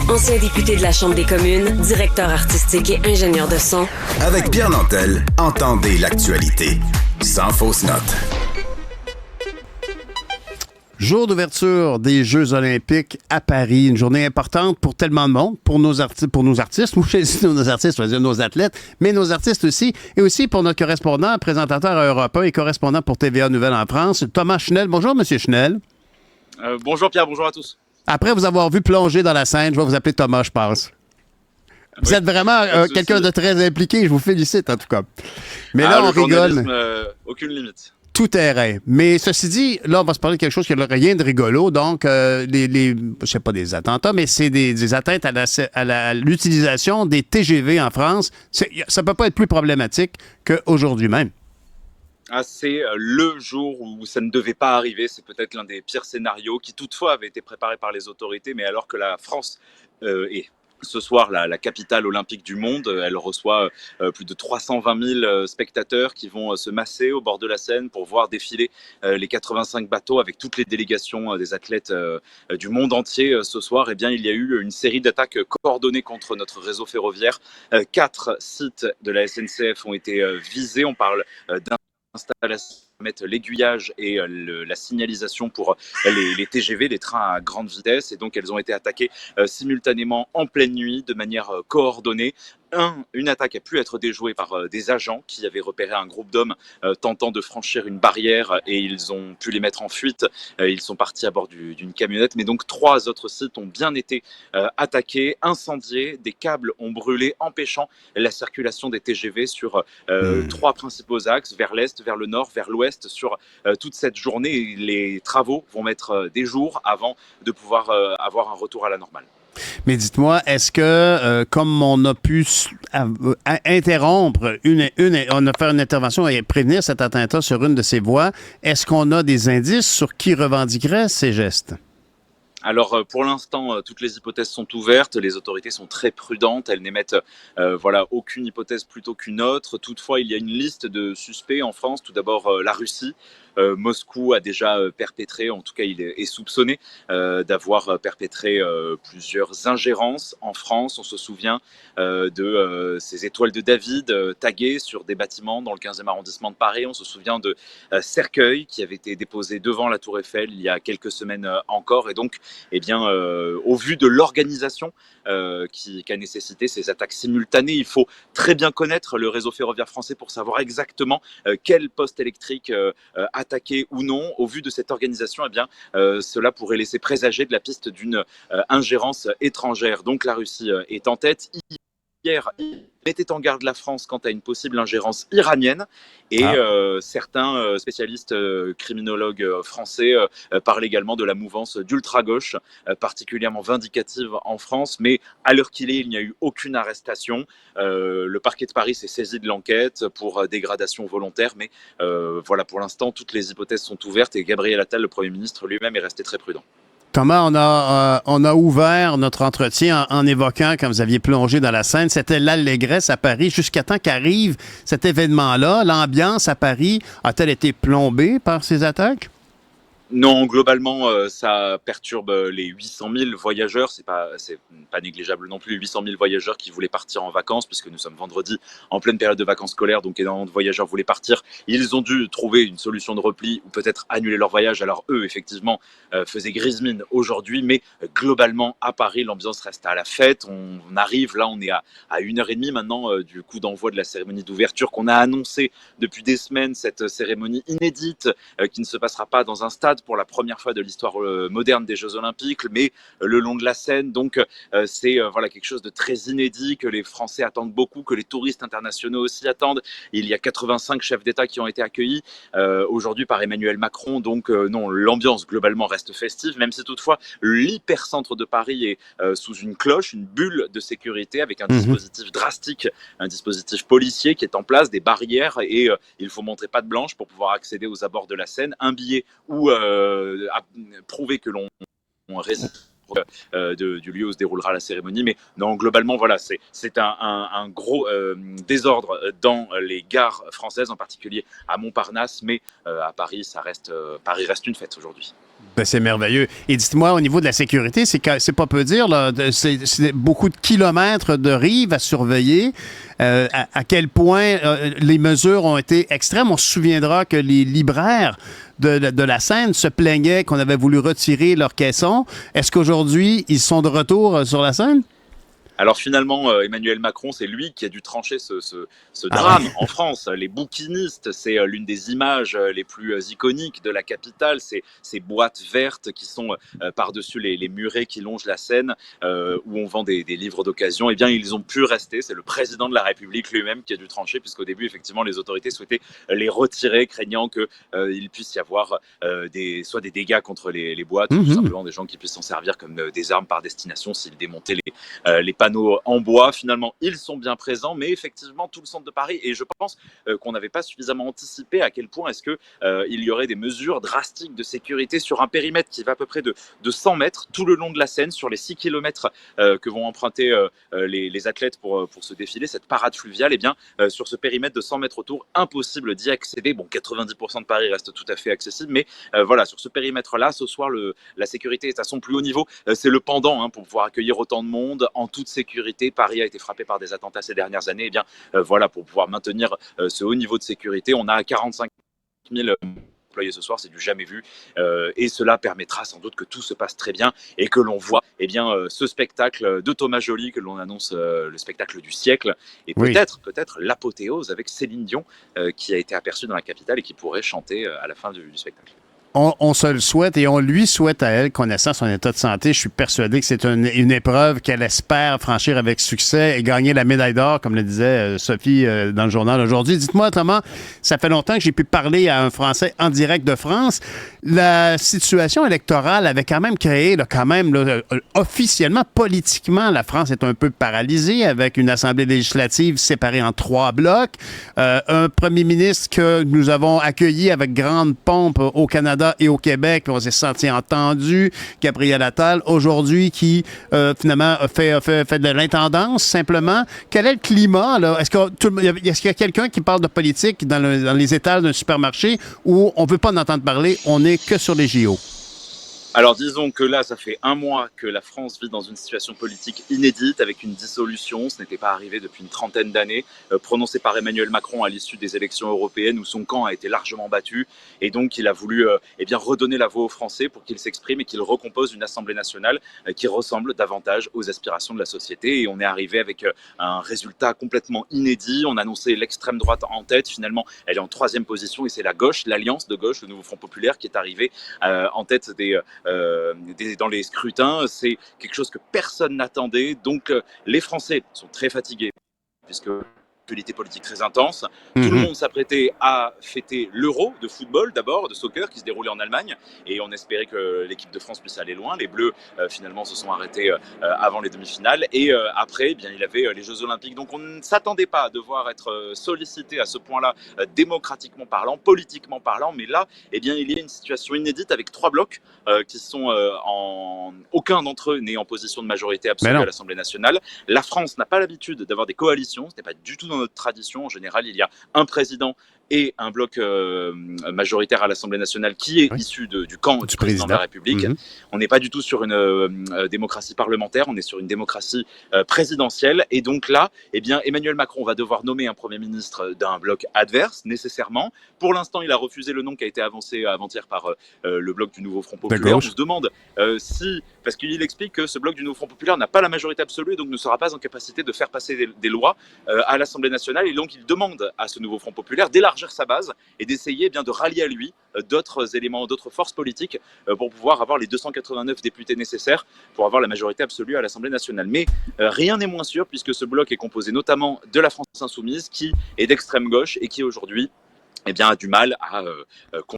Ancien député de la Chambre des communes, directeur artistique et ingénieur de son. Avec Pierre Nantel, entendez l'actualité. Sans fausse note. Jour d'ouverture des Jeux olympiques à Paris. Une journée importante pour tellement de monde, pour nos artistes, ou chez nos artistes, on va dire nos athlètes, mais nos artistes aussi, et aussi pour notre correspondant, présentateur à Europe 1 et correspondant pour TVA Nouvelles en France, Thomas Chenel. Bonjour, Monsieur Chenel. Bonjour Pierre, bonjour à tous. Après vous avoir vu plonger dans la Seine, je vais vous appeler Thomas, je pense. Vous êtes vraiment quelqu'un de très impliqué, je vous félicite en tout cas. Mais là, on rigole. Aucune limite. Tout terrain. Mais ceci dit, là, on va se parler de quelque chose qui n'a rien de rigolo. Donc, je sais pas des attentats, mais c'est des atteintes à l'utilisation des TGV en France. Ça ne peut pas être plus problématique qu'aujourd'hui même. C'est le jour où ça ne devait pas arriver. C'est peut-être l'un des pires scénarios qui, toutefois, avait été préparé par les autorités. Mais alors que la France est ce soir la capitale olympique du monde, elle reçoit plus de 320 000 spectateurs qui vont se masser au bord de la Seine pour voir défiler les 85 bateaux avec toutes les délégations des athlètes du monde entier ce soir. Eh bien, il y a eu une série d'attaques coordonnées contre notre réseau ferroviaire. 4 sites de la SNCF ont été visés. On parle d'installations mettre l'aiguillage et la signalisation pour les TGV, les trains à grande vitesse. Et donc, elles ont été attaquées simultanément en pleine nuit de manière coordonnée. Une attaque a pu être déjouée par des agents qui avaient repéré un groupe d'hommes tentant de franchir une barrière et ils ont pu les mettre en fuite. Ils sont partis à bord d'une camionnette. Mais donc, 3 autres sites ont bien été attaqués, incendiés. Des câbles ont brûlé, empêchant la circulation des TGV sur 3 principaux axes, vers l'est, vers le nord, vers l'ouest. Sur toute cette journée, les travaux vont mettre des jours avant de pouvoir avoir un retour à la normale. Mais dites-moi, est-ce que, comme on a pu interrompre, on a fait une intervention et prévenir cet attentat sur une de ces voies, est-ce qu'on a des indices sur qui revendiquerait ces gestes? Alors, pour l'instant, toutes les hypothèses sont ouvertes. Les autorités sont très prudentes. Elles n'émettent aucune hypothèse plutôt qu'une autre. Toutefois, il y a une liste de suspects en France. Tout d'abord, la Russie. Moscou a déjà perpétré, en tout cas il est soupçonné d'avoir perpétré plusieurs ingérences en France. On se souvient de ces étoiles de David taguées sur des bâtiments dans le 15e arrondissement de Paris. On se souvient de cercueils qui avaient été déposés devant la Tour Eiffel il y a quelques semaines encore. Et donc, au vu de l'organisation qui a nécessité ces attaques simultanées, il faut très bien connaître le réseau ferroviaire français pour savoir exactement quel poste électrique attaqué ou non. Au vu de cette organisation, cela pourrait laisser présager de la piste d'une ingérence étrangère. Donc la Russie est en tête. Hier, il mettait en garde la France quant à une possible ingérence iranienne et certains spécialistes criminologues français parlent également de la mouvance d'ultra-gauche particulièrement vindicative en France, mais à l'heure qu'il est, il n'y a eu aucune arrestation. Le parquet de Paris s'est saisi de l'enquête pour dégradation volontaire, mais pour l'instant, toutes les hypothèses sont ouvertes et Gabriel Attal, le Premier ministre lui-même, est resté très prudent. Thomas, on a ouvert notre entretien en évoquant, quand vous aviez plongé dans la Seine, c'était l'allégresse à Paris. Jusqu'à temps qu'arrive cet événement-là, l'ambiance à Paris a-t-elle été plombée par ces attaques? Non, globalement, ça perturbe les 800 000 voyageurs. C'est pas négligeable non plus, 800 000 voyageurs qui voulaient partir en vacances, puisque nous sommes vendredi, en pleine période de vacances scolaires, donc énormément de voyageurs voulaient partir. Ils ont dû trouver une solution de repli ou peut-être annuler leur voyage. Alors eux, effectivement, faisaient grise mine aujourd'hui, mais globalement, à Paris, l'ambiance reste à la fête. On arrive, là, on est à 1h30 maintenant du coup d'envoi de la cérémonie d'ouverture qu'on a annoncé depuis des semaines, cette cérémonie inédite qui ne se passera pas dans un stade pour la première fois de l'histoire moderne des Jeux Olympiques, mais le long de la Seine. Donc c'est quelque chose de très inédit que les Français attendent beaucoup, que les touristes internationaux aussi attendent. Il y a 85 chefs d'État qui ont été accueillis aujourd'hui par Emmanuel Macron. Donc non, l'ambiance globalement reste festive, même si toutefois l'hypercentre de Paris est sous une cloche, une bulle de sécurité avec un dispositif drastique, un dispositif policier qui est en place, des barrières et il faut montrer patte blanche pour pouvoir accéder aux abords de la Seine, un billet ou prouver que l'on réside du lieu où se déroulera la cérémonie. Mais non, globalement, c'est un gros désordre dans les gares françaises, en particulier à Montparnasse, mais à Paris, Paris reste une fête aujourd'hui. Ben, c'est merveilleux. Et dites-moi, au niveau de la sécurité, c'est pas peu dire, là, c'est beaucoup de kilomètres de rives à surveiller. À quel point les mesures ont été extrêmes. On se souviendra que les libraires de la Seine se plaignaient qu'on avait voulu retirer leurs caissons. Est-ce qu'aujourd'hui, ils sont de retour sur la Seine? Alors finalement, Emmanuel Macron, c'est lui qui a dû trancher ce drame en France. Les bouquinistes, c'est l'une des images les plus iconiques de la capitale. Ces boîtes vertes qui sont par-dessus les murets qui longent la Seine, où on vend des livres d'occasion. Eh bien, ils ont pu rester. C'est le président de la République lui-même qui a dû trancher, puisqu'au début, effectivement, les autorités souhaitaient les retirer, craignant qu'il puisse y avoir soit des dégâts contre les boîtes, ou tout simplement des gens qui puissent s'en servir comme des armes par destination s'ils démontaient les panneaux en bois. Finalement, ils sont bien présents, mais effectivement, tout le centre de Paris, et je pense qu'on n'avait pas suffisamment anticipé à quel point est-ce que il y aurait des mesures drastiques de sécurité sur un périmètre qui va à peu près de 100 mètres tout le long de la Seine, sur les 6 kilomètres que vont emprunter les athlètes pour ce défilé, cette parade fluviale. Et bien, sur ce périmètre de 100 mètres autour, impossible d'y accéder. Bon, 90% de Paris reste tout à fait accessible, mais voilà, sur ce périmètre-là, ce soir, la sécurité est à son plus haut niveau. C'est le pendant pour pouvoir accueillir autant de monde en toute sécurité. Paris a été frappé par des attentats ces dernières années. Et bien, voilà, pour pouvoir maintenir ce haut niveau de sécurité, on a 45 000 employés ce soir, c'est du jamais vu, et cela permettra sans doute que tout se passe très bien et que l'on voit ce spectacle de Thomas Joly que l'on annonce le spectacle du siècle, et peut-être l'apothéose avec Céline Dion qui a été aperçue dans la capitale et qui pourrait chanter à la fin du spectacle. On se le souhaite et on lui souhaite à elle, connaissant son état de santé. Je suis persuadé que c'est une épreuve qu'elle espère franchir avec succès et gagner la médaille d'or, comme le disait Sophie dans le journal aujourd'hui. Dites-moi, Thomas, ça fait longtemps que j'ai pu parler à un Français en direct de France. La situation électorale avait quand même créé, officiellement, politiquement, la France est un peu paralysée avec une assemblée législative séparée en 3 blocs, un premier ministre que nous avons accueilli avec grande pompe au Canada et au Québec, puis on s'est senti entendu. Gabriel Attal, aujourd'hui, qui finalement fait de l'intendance, simplement. Quel est le climat, là? Est-ce qu'il y a quelqu'un qui parle de politique dans les étals d'un supermarché où on ne veut pas en entendre parler, on n'est que sur les JO? Alors disons que là, ça fait 1 mois que la France vit dans une situation politique inédite avec une dissolution. Ce n'était pas arrivé depuis une trentaine d'années, prononcée par Emmanuel Macron à l'issue des élections européennes où son camp a été largement battu. Et donc il a voulu redonner la voix aux Français pour qu'ils s'expriment et qu'ils recomposent une Assemblée nationale qui ressemble davantage aux aspirations de la société. Et on est arrivé avec un résultat complètement inédit. On a annoncé l'extrême droite en tête. Finalement, elle est en 3e position et c'est la gauche, l'Alliance de gauche, le Nouveau Front Populaire, qui est arrivé en tête dans les scrutins. C'est quelque chose que personne n'attendait. Donc les Français sont très fatigués puisque actualité politique très intense. Tout le monde s'apprêtait à fêter l'Euro de football d'abord, de soccer, qui se déroulait en Allemagne, et on espérait que l'équipe de France puisse aller loin. Les Bleus finalement se sont arrêtés avant les demi-finales, et après il y avait les Jeux Olympiques. Donc on ne s'attendait pas à devoir être sollicité à ce point-là, démocratiquement parlant, politiquement parlant, mais là il y a une situation inédite avec 3 blocs qui sont aucun d'entre eux n'est en position de majorité absolue à l'Assemblée nationale. La France n'a pas l'habitude d'avoir des coalitions, ce n'est pas du tout dans notre tradition. En général, il y a un président et un bloc majoritaire à l'Assemblée nationale qui est issu du camp du président de la République. On n'est pas du tout sur une démocratie parlementaire, on est sur une démocratie présidentielle. Et donc là, Emmanuel Macron va devoir nommer un Premier ministre d'un bloc adverse, nécessairement. Pour l'instant, il a refusé le nom qui a été avancé avant-hier par le bloc du Nouveau Front Populaire. On se demande parce qu'il explique que ce bloc du Nouveau Front Populaire n'a pas la majorité absolue et donc ne sera pas en capacité de faire passer des lois à l'Assemblée nationale. Et donc, il demande à ce Nouveau Front Populaire d'élargir sa base et d'essayer de rallier à lui d'autres éléments, d'autres forces politiques pour pouvoir avoir les 289 députés nécessaires pour avoir la majorité absolue à l'Assemblée nationale. Mais rien n'est moins sûr puisque ce bloc est composé notamment de la France insoumise qui est d'extrême gauche et qui aujourd'hui a du mal à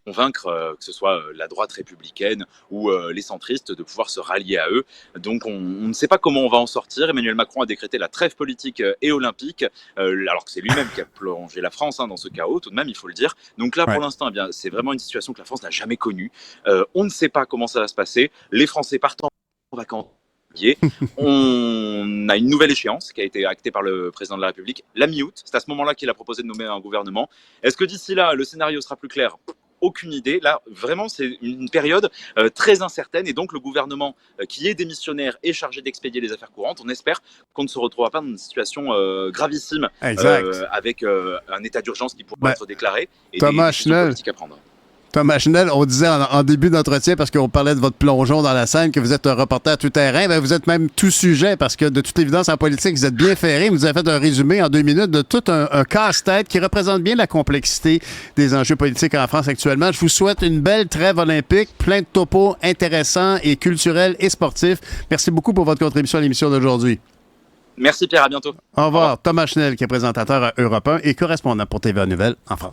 convaincre que ce soit la droite républicaine ou les centristes de pouvoir se rallier à eux. Donc on ne sait pas comment on va en sortir. Emmanuel Macron a décrété la trêve politique et olympique, alors que c'est lui-même qui a plongé la France dans ce chaos, tout de même, il faut le dire. Donc là, pour l'instant, c'est vraiment une situation que la France n'a jamais connue. On ne sait pas comment ça va se passer. Les Français partent en vacances. On a une nouvelle échéance qui a été actée par le président de la République, la mi-août. C'est à ce moment-là qu'il a proposé de nommer un gouvernement. Est-ce que d'ici là, le scénario sera plus clair ? aucune idée. Là, vraiment, c'est une période très incertaine et donc le gouvernement qui est démissionnaire est chargé d'expédier les affaires courantes. On espère qu'on ne se retrouvera pas dans une situation gravissime avec un état d'urgence qui pourrait être déclaré et des décisions politiques à prendre. Thomas Chenel, on disait en début d'entretien, parce qu'on parlait de votre plongeon dans la scène, que vous êtes un reporter tout terrain, ben vous êtes même tout sujet, parce que de toute évidence, en politique, vous êtes bien ferré. Vous avez fait un résumé en 2 minutes de tout un casse-tête qui représente bien la complexité des enjeux politiques en France actuellement. Je vous souhaite une belle trêve olympique, plein de topos intéressants et culturels et sportifs. Merci beaucoup pour votre contribution à l'émission d'aujourd'hui. Merci Pierre, à bientôt. Au revoir. Thomas Chenel, qui est présentateur à Europe 1 et correspondant pour TVA Nouvelles en France.